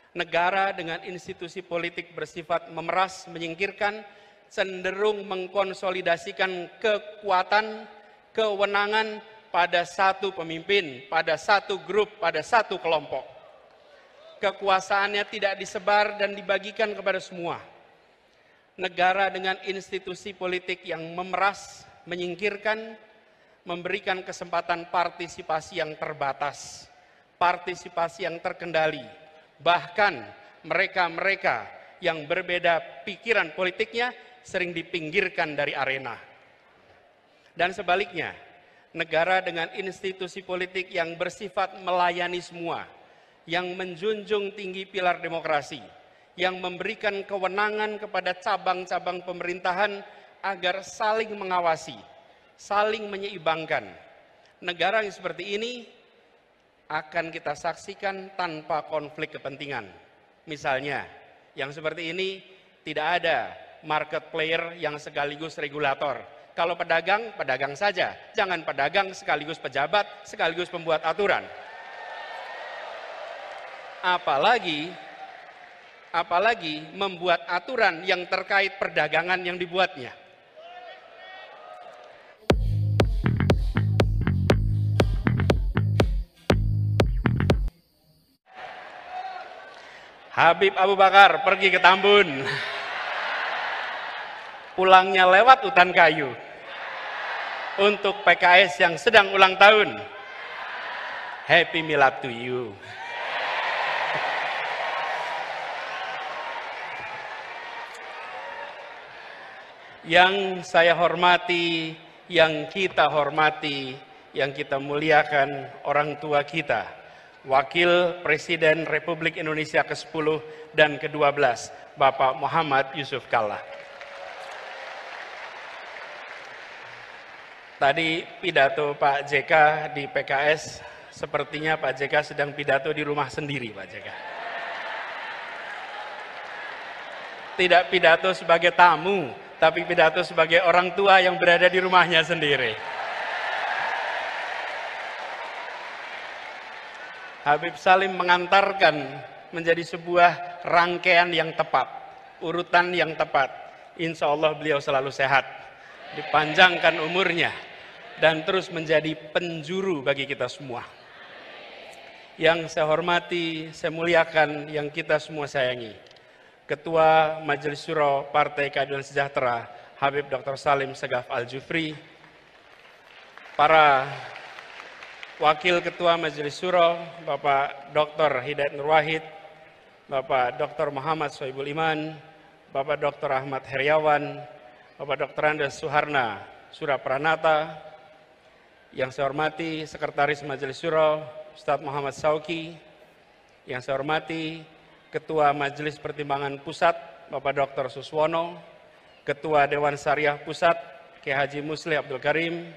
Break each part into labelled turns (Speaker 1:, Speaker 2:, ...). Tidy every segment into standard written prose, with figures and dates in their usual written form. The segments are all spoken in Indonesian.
Speaker 1: Negara dengan institusi politik bersifat memeras, menyingkirkan, cenderung mengkonsolidasikan kekuatan, kewenangan pada satu pemimpin, pada satu grup, pada satu kelompok. Kekuasaannya tidak disebar dan dibagikan kepada semua. Negara dengan institusi politik yang memeras, menyingkirkan, memberikan kesempatan partisipasi yang terbatas, partisipasi yang terkendali. Bahkan mereka-mereka yang berbeda pikiran politiknya sering dipinggirkan dari arena. Dan sebaliknya, negara dengan institusi politik yang bersifat melayani semua, yang menjunjung tinggi pilar demokrasi, yang memberikan kewenangan kepada cabang-cabang pemerintahan agar saling mengawasi, saling menyeimbangkan. Negara yang seperti ini akan kita saksikan tanpa konflik kepentingan. Misalnya, yang seperti ini tidak ada market player yang sekaligus regulator. Kalau pedagang, pedagang saja. Jangan pedagang sekaligus pejabat, sekaligus pembuat aturan. Apalagi membuat aturan yang terkait perdagangan yang dibuatnya. Habib Abu Bakar pergi ke Tambun. Pulangnya lewat hutan kayu. Untuk PKS yang sedang ulang tahun, Happy Milad to you. Yang saya hormati, yang kita hormati, yang kita muliakan orang tua kita, Wakil Presiden Republik Indonesia ke-10 dan ke-12, Bapak Muhammad Yusuf Kalla. Tadi pidato Pak JK di PKS, sepertinya Pak JK sedang pidato di rumah sendiri, Pak JK. Tidak pidato sebagai tamu, tapi pidato sebagai orang tua yang berada di rumahnya sendiri. Habib Salim mengantarkan menjadi sebuah rangkaian yang tepat, urutan yang tepat. Insya Allah beliau selalu sehat, dipanjangkan umurnya, dan terus menjadi penjuru bagi kita semua. Yang saya hormati, saya muliakan, yang kita semua sayangi, Ketua Majelis Syuro Partai Keadilan Sejahtera, Habib Dr. Salim Segaf Al-Jufri, para Wakil Ketua Majelis Syuro, Bapak Dr. Hidayat Nur Wahid, Bapak Dr. Muhammad Sohibul Iman, Bapak Dr. Ahmad Heriawan, Bapak Dr. Andes Suharna Surapranata, yang saya hormati Sekretaris Majelis Syuro, Ustadz Muhammad Sauki, yang saya hormati Ketua Majelis Pertimbangan Pusat, Bapak Dr. Suswono, Ketua Dewan Syariah Pusat, Kiai Haji Muslih Abdul Karim,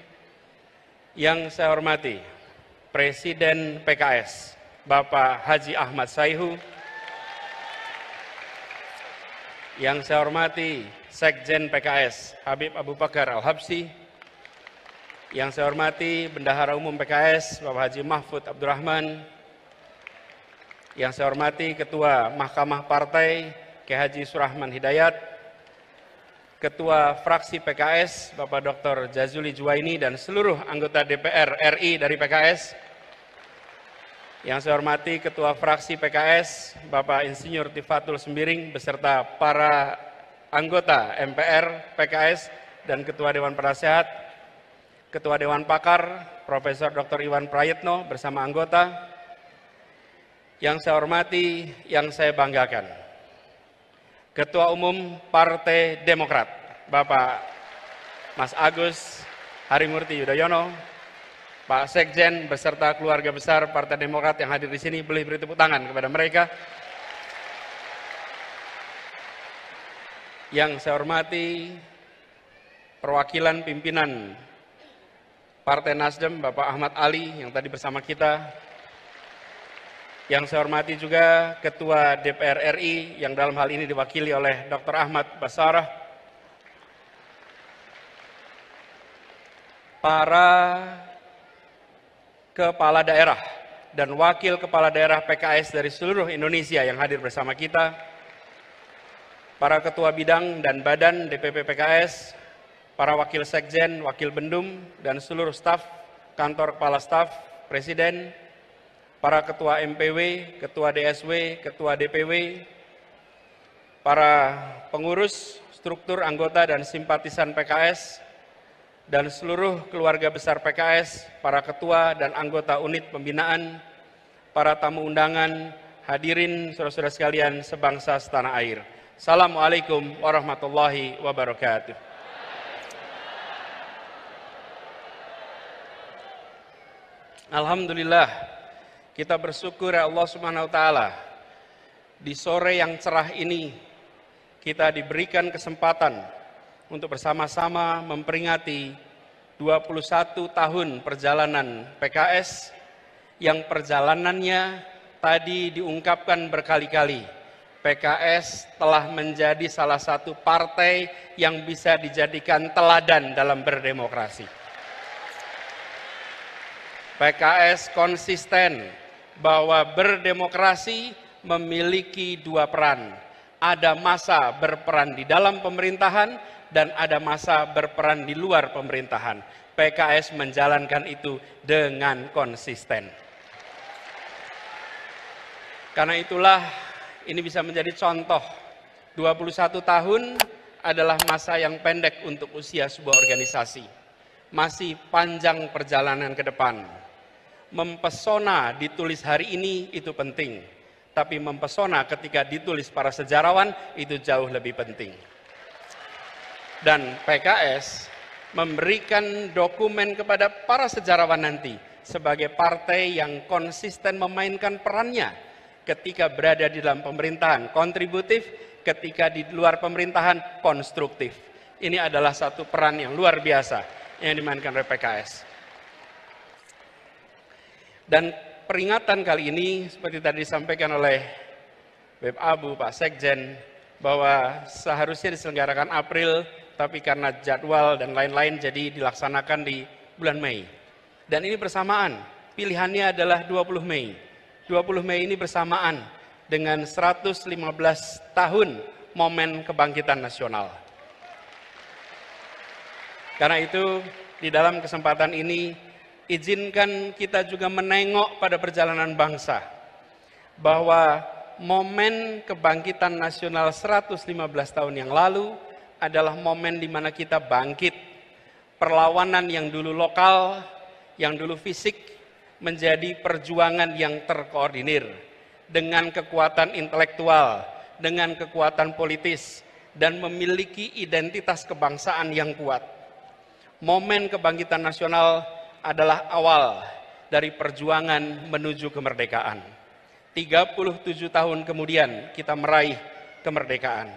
Speaker 1: yang saya hormati Presiden PKS, Bapak Haji Ahmad Saihu, yang saya hormati Sekjen PKS, Habib Abu Bakar Al-Habsyi, yang saya hormati Bendahara Umum PKS, Bapak Haji Mahfud Abdurrahman, yang saya hormati Ketua Mahkamah Partai, Kiai Haji Surahman Hidayat, Ketua Fraksi PKS, Bapak Dr. Jazuli Juwaini, dan seluruh anggota DPR RI dari PKS. Yang saya hormati Ketua Fraksi PKS, Bapak Insinyur Tifatul Sembiring, beserta para anggota MPR PKS dan Ketua Dewan Penasehat, Ketua Dewan Pakar, Profesor Dr. Iwan Prayitno bersama anggota. Yang saya hormati, yang saya banggakan, Ketua Umum Partai Demokrat, Bapak Mas Agus Harimurti Yudhoyono, Pak Sekjen beserta keluarga besar Partai Demokrat yang hadir di sini, boleh beri tepuk tangan kepada mereka. Yang saya hormati perwakilan pimpinan Partai Nasdem, Bapak Ahmad Ali yang tadi bersama kita. Yang saya hormati juga Ketua DPR RI yang dalam hal ini diwakili oleh Dr. Ahmad Basarah. Para kepala daerah dan wakil kepala daerah PKS dari seluruh Indonesia yang hadir bersama kita, para ketua bidang dan badan DPP PKS, para wakil sekjen, wakil bendum, dan seluruh staf, kantor kepala staf, presiden, para ketua MPW, ketua DSW, ketua DPW, para pengurus, struktur anggota dan simpatisan PKS, dan seluruh keluarga besar PKS, para ketua dan anggota unit pembinaan, para tamu undangan, hadirin saudara-saudara sekalian sebangsa setanah air. Assalamualaikum warahmatullahi wabarakatuh. Alhamdulillah, kita bersyukur ya Allah Subhanahu wa Ta'ala, di sore yang cerah ini kita diberikan kesempatan untuk bersama-sama memperingati 21 tahun perjalanan PKS yang perjalanannya tadi diungkapkan berkali-kali. PKS telah menjadi salah satu partai yang bisa dijadikan teladan dalam berdemokrasi. PKS konsisten bahwa berdemokrasi memiliki dua peran. Ada masa berperan di dalam pemerintahan dan ada masa berperan di luar pemerintahan. PKS menjalankan itu dengan konsisten. Karena itulah ini bisa menjadi contoh. 21 tahun adalah masa yang pendek untuk usia sebuah organisasi. Masih panjang perjalanan ke depan. Mempesona ditulis hari ini itu penting. Tapi mempesona ketika ditulis para sejarawan itu jauh lebih penting. Dan PKS memberikan dokumen kepada para sejarawan nanti sebagai partai yang konsisten memainkan perannya ketika berada di dalam pemerintahan, kontributif, ketika di luar pemerintahan, konstruktif. Ini adalah satu peran yang luar biasa yang dimainkan oleh PKS. Dan peringatan kali ini seperti tadi disampaikan oleh Beb Abu, Pak Sekjen, bahwa seharusnya diselenggarakan April, tapi karena jadwal dan lain-lain jadi dilaksanakan di bulan Mei. Dan ini bersamaan, pilihannya adalah 20 Mei. 20 Mei ini bersamaan dengan 115 tahun momen kebangkitan nasional. Karena itu, di dalam kesempatan ini, izinkan kita juga menengok pada perjalanan bangsa. Bahwa momen kebangkitan nasional 115 tahun yang lalu adalah momen di mana kita bangkit. Perlawanan yang dulu lokal, yang dulu fisik, menjadi perjuangan yang terkoordinir dengan kekuatan intelektual, dengan kekuatan politis, dan memiliki identitas kebangsaan yang kuat. Momen kebangkitan nasional adalah awal dari perjuangan menuju kemerdekaan. 37 tahun kemudian kita meraih kemerdekaan.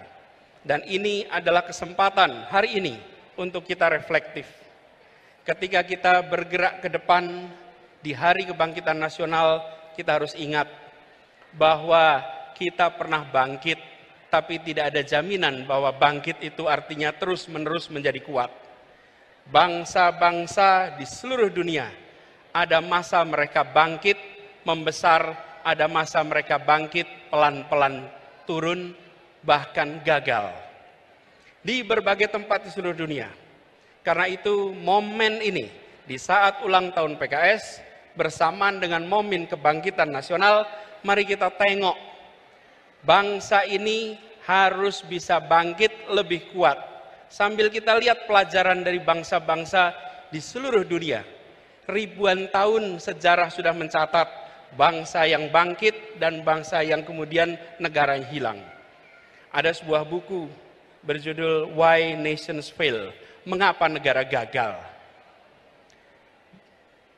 Speaker 1: Dan ini adalah kesempatan hari ini untuk kita reflektif. Ketika kita bergerak ke depan di hari kebangkitan nasional, kita harus ingat bahwa kita pernah bangkit, tapi tidak ada jaminan bahwa bangkit itu artinya terus-menerus menjadi kuat. Bangsa-bangsa di seluruh dunia, ada masa mereka bangkit, membesar, ada masa mereka bangkit, pelan-pelan turun, bahkan gagal di berbagai tempat di seluruh dunia. Karena itu momen ini di saat ulang tahun PKS bersamaan dengan momen kebangkitan nasional, mari kita tengok bangsa ini harus bisa bangkit lebih kuat. Sambil kita lihat pelajaran dari bangsa-bangsa di seluruh dunia. Ribuan tahun sejarah sudah mencatat bangsa yang bangkit dan bangsa yang kemudian negara yang hilang. Ada sebuah buku berjudul Why Nations Fail, Mengapa Negara Gagal.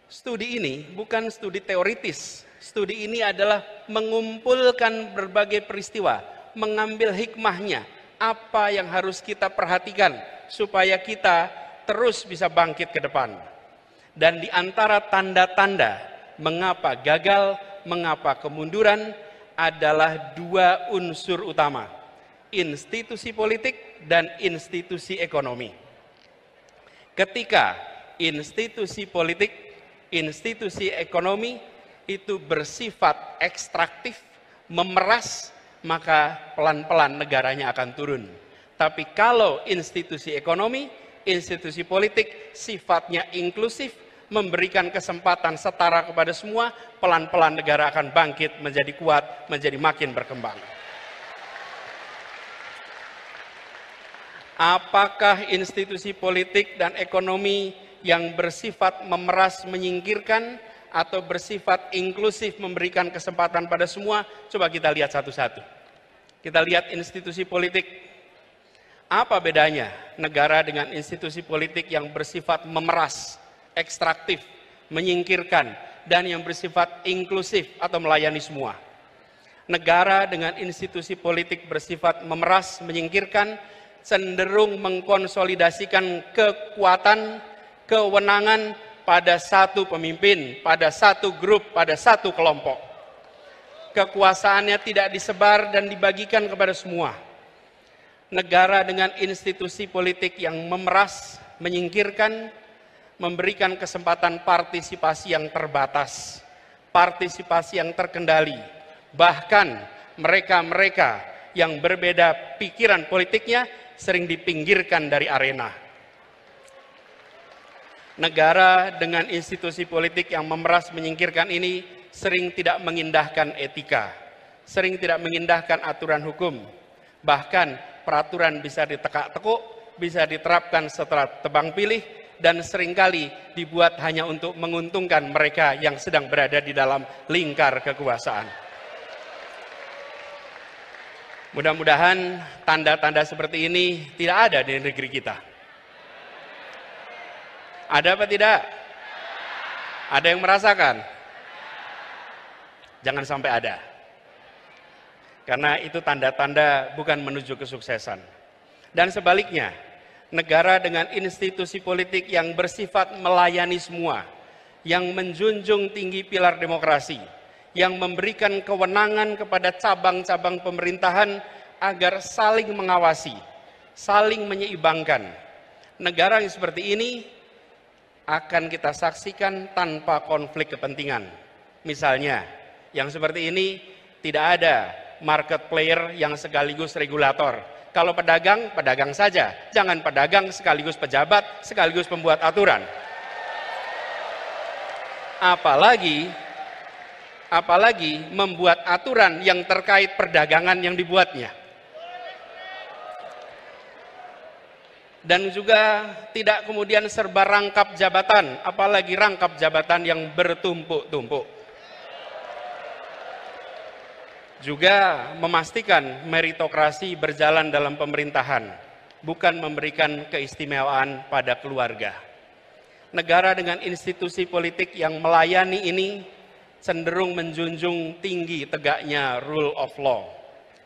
Speaker 1: Studi ini bukan studi teoritis. Studi ini adalah mengumpulkan berbagai peristiwa, mengambil hikmahnya, apa yang harus kita perhatikan supaya kita terus bisa bangkit ke depan. Dan di antara tanda-tanda mengapa gagal, mengapa kemunduran adalah dua unsur utama. Institusi politik dan institusi ekonomi. Ketika institusi politik, institusi ekonomi itu bersifat ekstraktif, memeras, maka pelan-pelan negaranya akan turun. Tapi kalau institusi ekonomi, institusi politik sifatnya inklusif, memberikan kesempatan setara kepada semua, pelan-pelan negara akan bangkit menjadi kuat, menjadi makin berkembang. Apakah institusi politik dan ekonomi yang bersifat memeras menyingkirkan atau bersifat inklusif memberikan kesempatan pada semua? Coba kita lihat satu-satu. Kita lihat institusi politik. Apa bedanya negara dengan institusi politik yang bersifat memeras, ekstraktif, menyingkirkan, dan yang bersifat inklusif atau melayani semua? Negara dengan institusi politik bersifat memeras, menyingkirkan, cenderung mengkonsolidasikan kekuatan, kewenangan pada satu pemimpin, pada satu grup, pada satu kelompok. Kekuasaannya tidak disebar dan dibagikan kepada semua. Negara dengan institusi politik yang memeras, menyingkirkan, memberikan kesempatan partisipasi yang terbatas, partisipasi yang terkendali. Bahkan mereka-mereka yang berbeda pikiran politiknya sering dipinggirkan dari arena. Negara dengan institusi politik yang memeras menyingkirkan ini sering tidak mengindahkan etika, sering tidak mengindahkan aturan hukum. Bahkan peraturan bisa ditekak-tekuk, bisa diterapkan setelah tebang pilih, dan seringkali dibuat hanya untuk menguntungkan mereka yang sedang berada di dalam lingkar kekuasaan. Mudah-mudahan tanda-tanda seperti ini tidak ada di negeri kita. Ada apa tidak? Ada yang merasakan? Jangan sampai ada. Karena itu tanda-tanda bukan menuju kesuksesan. Dan sebaliknya, negara dengan institusi politik yang bersifat melayani semua, yang menjunjung tinggi pilar demokrasi, yang memberikan kewenangan kepada cabang-cabang pemerintahan agar saling mengawasi, saling menyeimbangkan. Negara yang seperti ini akan kita saksikan tanpa konflik kepentingan. Misalnya, yang seperti ini tidak ada market player yang sekaligus regulator. Kalau pedagang, pedagang saja. Jangan pedagang sekaligus pejabat, sekaligus pembuat aturan. Apalagi membuat aturan yang terkait perdagangan yang dibuatnya. Dan juga tidak kemudian serba rangkap jabatan, apalagi rangkap jabatan yang bertumpuk-tumpuk. Juga memastikan meritokrasi berjalan dalam pemerintahan, bukan memberikan keistimewaan pada keluarga. Negara dengan institusi politik yang melayani ini cenderung menjunjung tinggi tegaknya rule of law.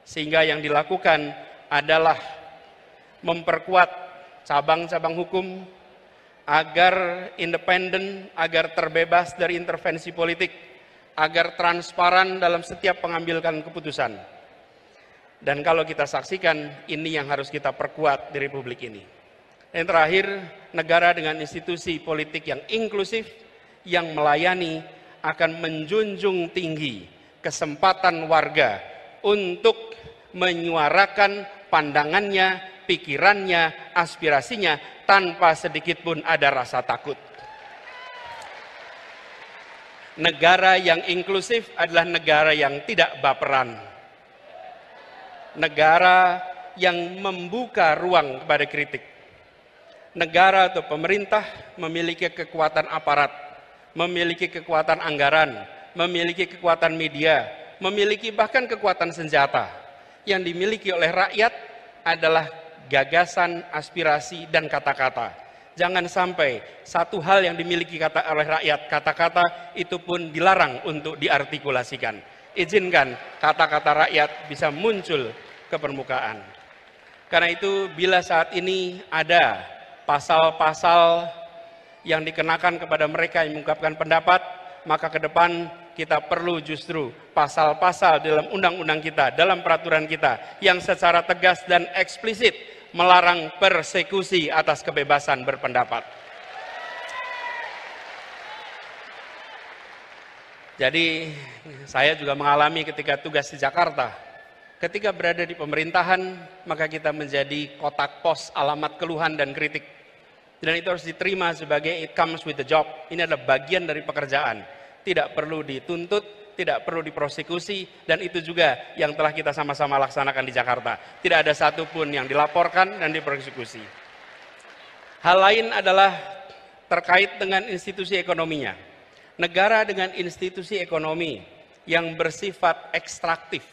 Speaker 1: Sehingga yang dilakukan adalah memperkuat cabang-cabang hukum agar independen, agar terbebas dari intervensi politik, agar transparan dalam setiap pengambilan keputusan. Dan kalau kita saksikan, ini yang harus kita perkuat di Republik ini. Dan terakhir, negara dengan institusi politik yang inklusif, yang melayani, akan menjunjung tinggi kesempatan warga untuk menyuarakan pandangannya, pikirannya, aspirasinya, tanpa sedikit pun ada rasa takut. Negara yang inklusif adalah negara yang tidak baperan. Negara yang membuka ruang kepada kritik. Negara atau pemerintah memiliki kekuatan aparat, memiliki kekuatan anggaran, memiliki kekuatan media, memiliki bahkan kekuatan senjata. Yang dimiliki oleh rakyat adalah gagasan, aspirasi, dan kata-kata. Jangan sampai satu hal yang dimiliki oleh rakyat, kata-kata itu pun dilarang untuk diartikulasikan. Izinkan kata-kata rakyat bisa muncul ke permukaan. Karena itu bila saat ini ada pasal-pasal yang dikenakan kepada mereka yang mengungkapkan pendapat, maka ke depan kita perlu justru pasal-pasal dalam undang-undang kita, dalam peraturan kita yang secara tegas dan eksplisit melarang persekusi atas kebebasan berpendapat. Jadi saya juga mengalami ketika tugas di Jakarta. Ketika berada di pemerintahan, maka kita menjadi kotak pos alamat keluhan dan kritik. Dan itu harus diterima sebagai it comes with the job. Ini adalah bagian dari pekerjaan. Tidak perlu dituntut, tidak perlu diprosekusi, dan itu juga yang telah kita sama-sama laksanakan di Jakarta. Tidak ada satupun yang dilaporkan dan dipersekusi. Hal lain adalah terkait dengan institusi ekonominya. Negara dengan institusi ekonomi yang bersifat ekstraktif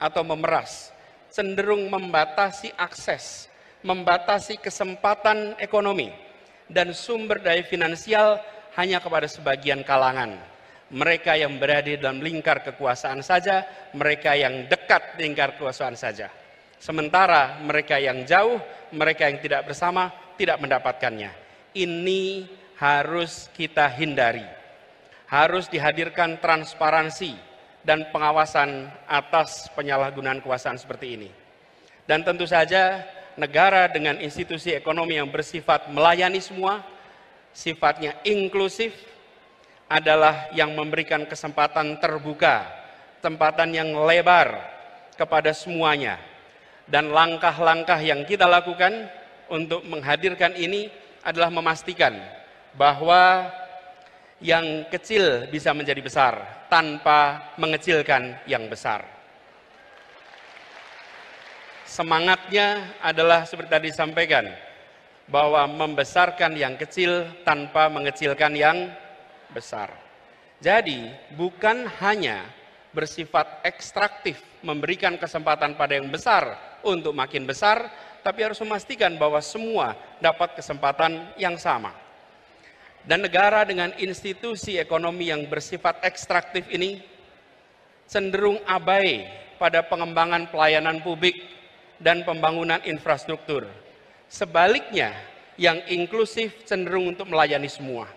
Speaker 1: atau memeras, cenderung membatasi akses, membatasi kesempatan ekonomi, dan sumber daya finansial hanya kepada sebagian kalangan. Mereka yang berada dalam lingkar kekuasaan saja, mereka yang dekat lingkar kekuasaan saja. Sementara mereka yang jauh, mereka yang tidak bersama, tidak mendapatkannya. Ini harus kita hindari. Harus dihadirkan transparansi dan pengawasan atas penyalahgunaan kekuasaan seperti ini. Dan tentu saja negara dengan institusi ekonomi yang bersifat melayani semua, sifatnya inklusif, adalah yang memberikan kesempatan terbuka, kesempatan yang lebar kepada semuanya. Dan langkah-langkah yang kita lakukan untuk menghadirkan ini adalah memastikan bahwa yang kecil bisa menjadi besar tanpa mengecilkan yang besar. Semangatnya adalah seperti tadi disampaikan, bahwa membesarkan yang kecil tanpa mengecilkan yang besar. Jadi bukan hanya bersifat ekstraktif, memberikan kesempatan pada yang besar untuk makin besar, tapi harus memastikan bahwa semua dapat kesempatan yang sama. Dan negara dengan institusi ekonomi yang bersifat ekstraktif ini cenderung abai pada pengembangan pelayanan publik dan pembangunan infrastruktur. Sebaliknya, yang inklusif cenderung untuk melayani semua.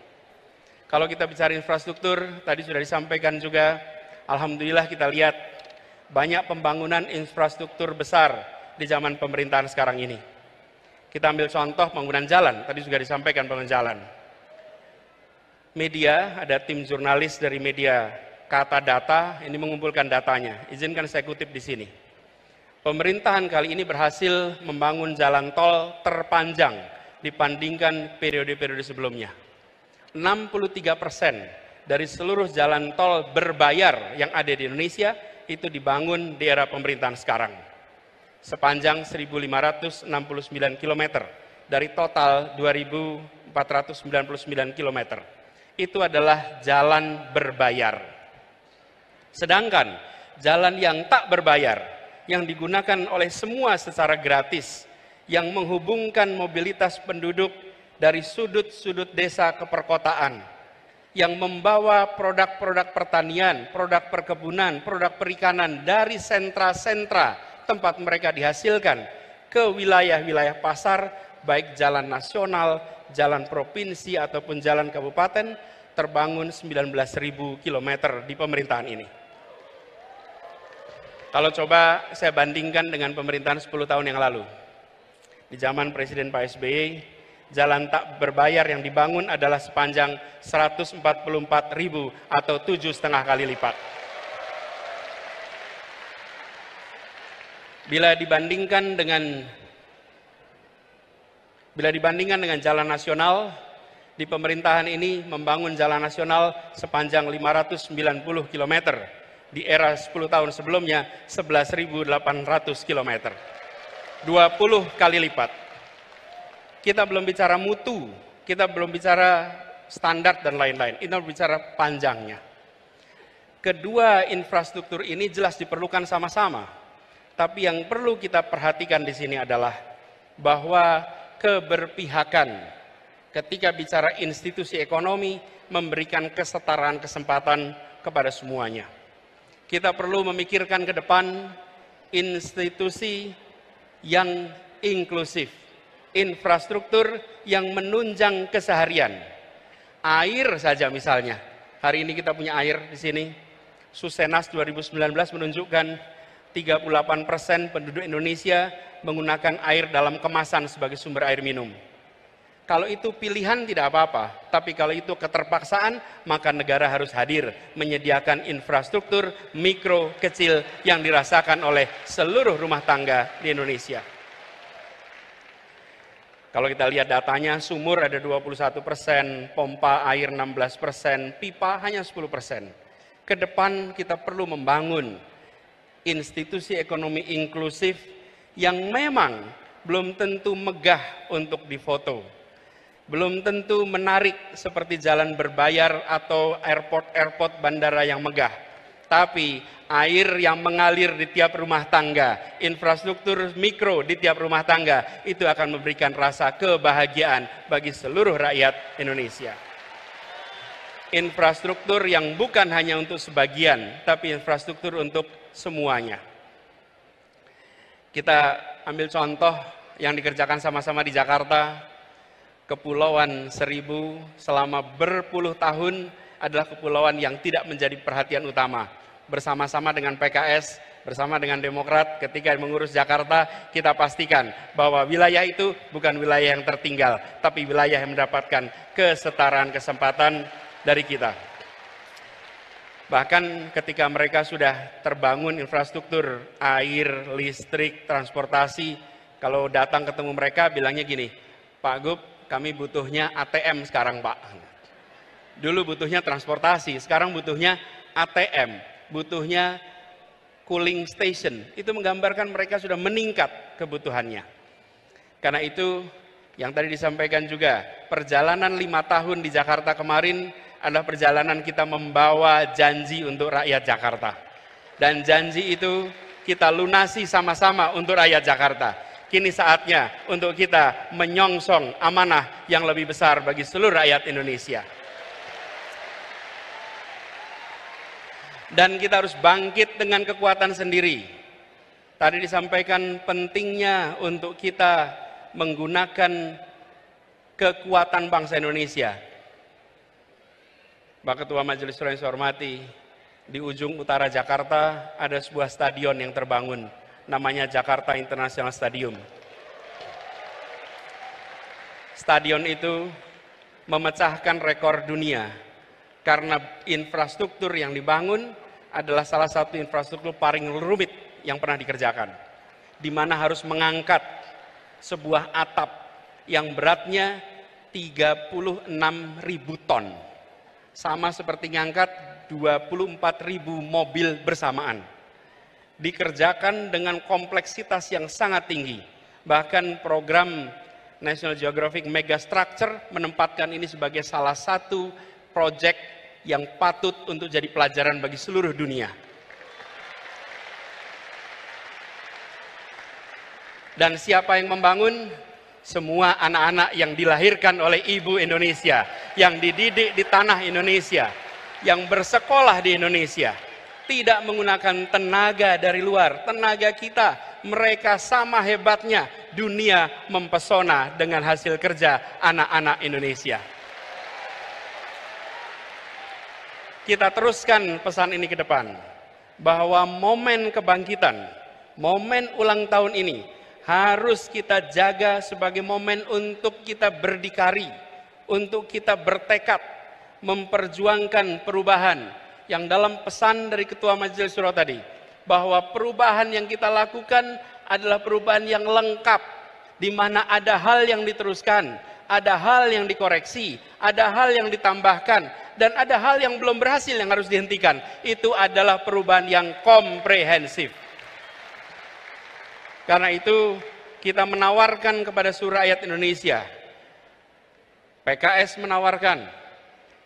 Speaker 1: Kalau kita bicara infrastruktur, tadi sudah disampaikan juga, alhamdulillah kita lihat banyak pembangunan infrastruktur besar di zaman pemerintahan sekarang ini. Kita ambil contoh pembangunan jalan, tadi juga disampaikan pembangunan jalan. Media, ada tim jurnalis dari media Kata Data, ini mengumpulkan datanya. Izinkan saya kutip di sini. Pemerintahan kali ini berhasil membangun jalan tol terpanjang dibandingkan periode-periode sebelumnya. 63% dari seluruh jalan tol berbayar yang ada di Indonesia itu dibangun di era pemerintahan sekarang. Sepanjang 1.569 km dari total 2.499 km. Itu adalah jalan berbayar. Sedangkan jalan yang tak berbayar, yang digunakan oleh semua secara gratis, yang menghubungkan mobilitas penduduk dari sudut-sudut desa ke perkotaan, yang membawa produk-produk pertanian, produk perkebunan, produk perikanan dari sentra-sentra tempat mereka dihasilkan ke wilayah-wilayah pasar, baik jalan nasional, jalan provinsi ataupun jalan kabupaten, terbangun 19.000 km di pemerintahan ini. Kalau coba saya bandingkan dengan pemerintahan 10 tahun yang lalu. Di zaman Presiden Pak SBY, jalan tak berbayar yang dibangun adalah sepanjang 144.000 atau 7,5 kali lipat. Bila dibandingkan dengan jalan nasional, di pemerintahan ini membangun jalan nasional sepanjang 590 km. Di era 10 tahun sebelumnya 11.800 km. 20 kali lipat. Kita belum bicara mutu, kita belum bicara standar dan lain-lain. Kita bicara panjangnya. Kedua infrastruktur ini jelas diperlukan sama-sama. Tapi yang perlu kita perhatikan di sini adalah bahwa keberpihakan ketika bicara institusi ekonomi memberikan kesetaraan kesempatan kepada semuanya. Kita perlu memikirkan ke depan institusi yang inklusif, infrastruktur yang menunjang keseharian. Air saja misalnya, hari ini kita punya air di sini. Susenas 2019 menunjukkan 38% penduduk Indonesia menggunakan air dalam kemasan sebagai sumber air minum. Kalau itu pilihan tidak apa-apa, tapi kalau itu keterpaksaan, maka negara harus hadir menyediakan infrastruktur mikro kecil yang dirasakan oleh seluruh rumah tangga di Indonesia. Kalau kita lihat datanya, sumur ada 21%, pompa air 16%, pipa hanya 10%. Ke depan kita perlu membangun institusi ekonomi inklusif yang memang belum tentu megah untuk difoto. Belum tentu menarik seperti jalan berbayar atau airport bandara yang megah. Tapi air yang mengalir di tiap rumah tangga, infrastruktur mikro di tiap rumah tangga, itu akan memberikan rasa kebahagiaan bagi seluruh rakyat Indonesia. Infrastruktur yang bukan hanya untuk sebagian, tapi infrastruktur untuk semuanya. Kita ambil contoh yang dikerjakan sama-sama di Jakarta. Kepulauan Seribu selama berpuluh tahun adalah kepulauan yang tidak menjadi perhatian utama. Bersama-sama dengan PKS, bersama dengan Demokrat, ketika mengurus Jakarta, kita pastikan bahwa wilayah itu bukan wilayah yang tertinggal, tapi wilayah yang mendapatkan kesetaraan kesempatan dari kita. Bahkan ketika mereka sudah terbangun infrastruktur air, listrik, transportasi, kalau datang ketemu mereka bilangnya gini, Pak Gub, kami butuhnya ATM sekarang Pak. Dulu butuhnya transportasi, sekarang butuhnya ATM, butuhnya cooling station. Itu menggambarkan mereka sudah meningkat kebutuhannya. Karena itu yang tadi disampaikan juga, perjalanan 5 tahun di Jakarta kemarin adalah perjalanan kita membawa janji untuk rakyat Jakarta. Dan janji itu kita lunasi sama-sama untuk rakyat Jakarta. Kini saatnya untuk kita menyongsong amanah yang lebih besar bagi seluruh rakyat Indonesia. Dan kita harus bangkit dengan kekuatan sendiri. Tadi disampaikan pentingnya untuk kita menggunakan kekuatan bangsa Indonesia. Pak Ketua Majelis Syuro yang saya hormati, di ujung utara Jakarta ada sebuah stadion yang terbangun. Namanya Jakarta International Stadium. Stadion itu memecahkan rekor dunia karena infrastruktur yang dibangun adalah salah satu infrastruktur paling rumit yang pernah dikerjakan. Di mana harus mengangkat sebuah atap yang beratnya 36.000 ton. Sama seperti ngangkat 24.000 mobil bersamaan. Dikerjakan dengan kompleksitas yang sangat tinggi. Bahkan program National Geographic Megastructure menempatkan ini sebagai salah satu proyek yang patut untuk jadi pelajaran bagi seluruh dunia. Dan siapa yang membangun? Semua anak-anak yang dilahirkan oleh ibu Indonesia, yang dididik di tanah Indonesia, yang bersekolah di Indonesia. Tidak menggunakan tenaga dari luar, tenaga kita. Mereka sama hebatnya, dunia mempesona dengan hasil kerja anak-anak Indonesia. Kita teruskan pesan ini ke depan, bahwa momen kebangkitan, momen ulang tahun ini, harus kita jaga sebagai momen untuk kita berdikari, untuk kita bertekad, memperjuangkan perubahan, yang dalam pesan dari Ketua Majelis Syuro tadi, bahwa perubahan yang kita lakukan adalah perubahan yang lengkap, di mana ada hal yang diteruskan, ada hal yang dikoreksi, ada hal yang ditambahkan, dan ada hal yang belum berhasil yang harus dihentikan. Itu adalah perubahan yang komprehensif. Karena itu kita menawarkan kepada seluruh rakyat Indonesia, PKS menawarkan,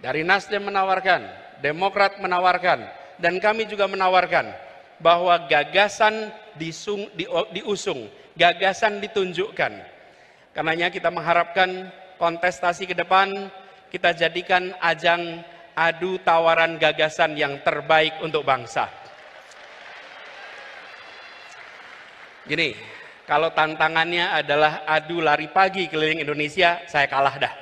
Speaker 1: dari Nasdem menawarkan, Demokrat menawarkan, dan kami juga menawarkan bahwa gagasan diusung, gagasan ditunjukkan. Karenanya kita mengharapkan kontestasi ke depan kita jadikan ajang adu tawaran gagasan yang terbaik untuk bangsa. Gini, kalau tantangannya adalah adu lari pagi keliling Indonesia, saya kalah dah.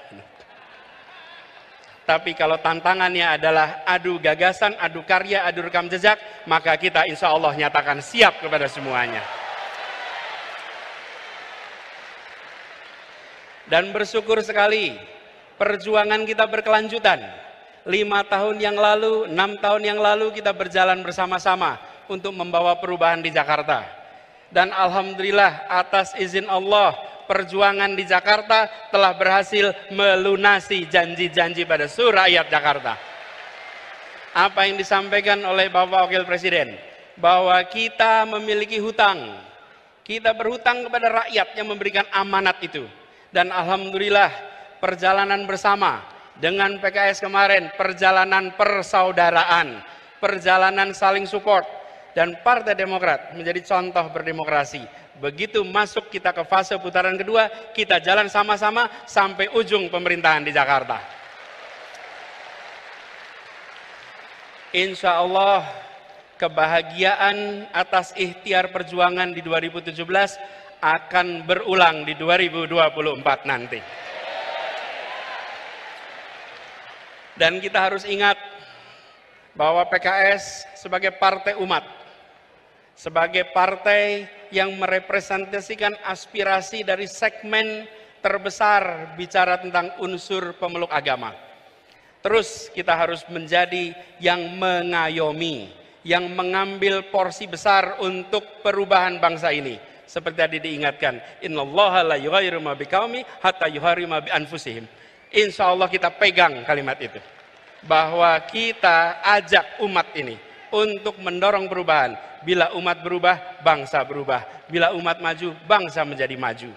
Speaker 1: Tapi kalau tantangannya adalah adu gagasan, adu karya, adu rekam jejak, maka kita insya Allah nyatakan siap kepada semuanya. Dan bersyukur sekali, perjuangan kita berkelanjutan. 5 tahun yang lalu, 6 tahun yang lalu kita berjalan bersama-sama untuk membawa perubahan di Jakarta. Dan alhamdulillah atas izin Allah, perjuangan di Jakarta telah berhasil melunasi janji-janji pada seluruh rakyat Jakarta. Apa yang disampaikan oleh Bapak Wakil Presiden, bahwa kita memiliki hutang. Kita berhutang kepada rakyat yang memberikan amanat itu. Dan alhamdulillah perjalanan bersama dengan PKS kemarin, perjalanan persaudaraan, perjalanan saling support, dan Partai Demokrat menjadi contoh berdemokrasi. Begitu masuk kita ke fase putaran kedua, kita jalan sama-sama sampai ujung pemerintahan di Jakarta. Insya Allah kebahagiaan atas ikhtiar perjuangan di 2017 akan berulang di 2024 nanti. Dan kita harus ingat bahwa PKS sebagai partai umat, sebagai partai yang merepresentasikan aspirasi dari segmen terbesar bicara tentang unsur pemeluk agama. Terus kita harus menjadi yang mengayomi, yang mengambil porsi besar untuk perubahan bangsa ini. Seperti tadi diingatkan, innallaha la yughayyiru ma biqaumin hatta yughayyiru ma bi anfusihim. Insya Allah kita pegang kalimat itu, bahwa kita ajak umat ini untuk mendorong perubahan. Bila umat berubah, bangsa berubah. Bila umat maju, bangsa menjadi maju.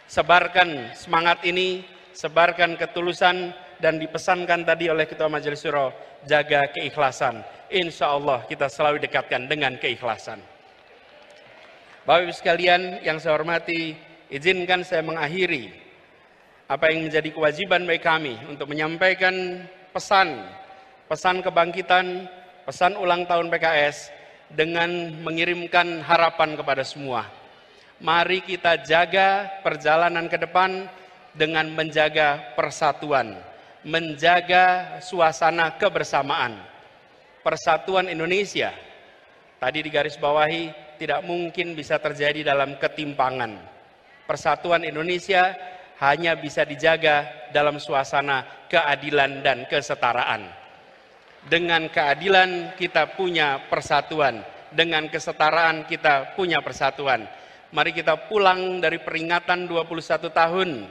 Speaker 1: Sebarkan semangat ini, sebarkan ketulusan, dan dipesankan tadi oleh Ketua Majelis Syuro, jaga keikhlasan. Insya Allah kita selalu dekatkan dengan keikhlasan. Bapak Ibu sekalian yang saya hormati, izinkan saya mengakhiri apa yang menjadi kewajiban bagi kami untuk menyampaikan pesan kebangkitan, pesan ulang tahun PKS dengan mengirimkan harapan kepada semua. Mari kita jaga perjalanan ke depan dengan menjaga persatuan, menjaga suasana kebersamaan. Persatuan Indonesia, tadi digarisbawahi, tidak mungkin bisa terjadi dalam ketimpangan. Persatuan Indonesia hanya bisa dijaga dalam suasana keadilan dan kesetaraan. Dengan keadilan kita punya persatuan, dengan kesetaraan kita punya persatuan. Mari kita pulang dari peringatan 21 tahun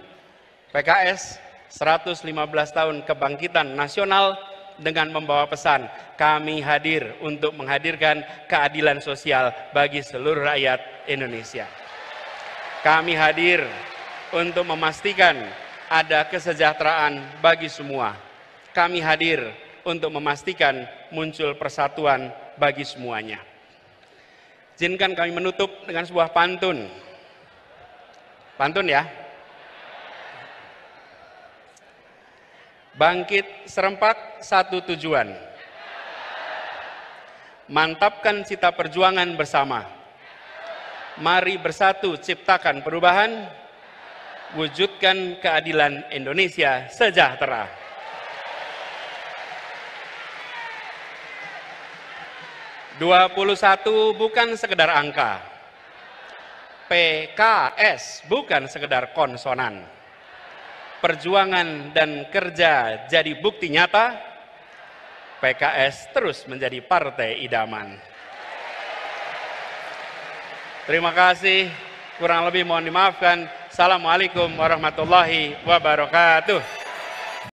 Speaker 1: PKS, 115 tahun kebangkitan nasional dengan membawa pesan, kami hadir untuk menghadirkan keadilan sosial bagi seluruh rakyat Indonesia. Kami hadir untuk memastikan ada kesejahteraan bagi semua. Kami hadir untuk memastikan muncul persatuan bagi semuanya. Izinkan kami menutup dengan sebuah pantun. Pantun ya. Bangkit serempak satu tujuan. Mantapkan cita perjuangan bersama. Mari bersatu ciptakan perubahan. Wujudkan keadilan Indonesia sejahtera. (21) bukan sekedar angka. PKS bukan sekedar konsonan. Perjuangan dan kerja jadi bukti nyata. PKS terus menjadi partai idaman. Terima kasih. Kurang lebih mohon dimaafkan. Assalamualaikum warahmatullahi wabarakatuh.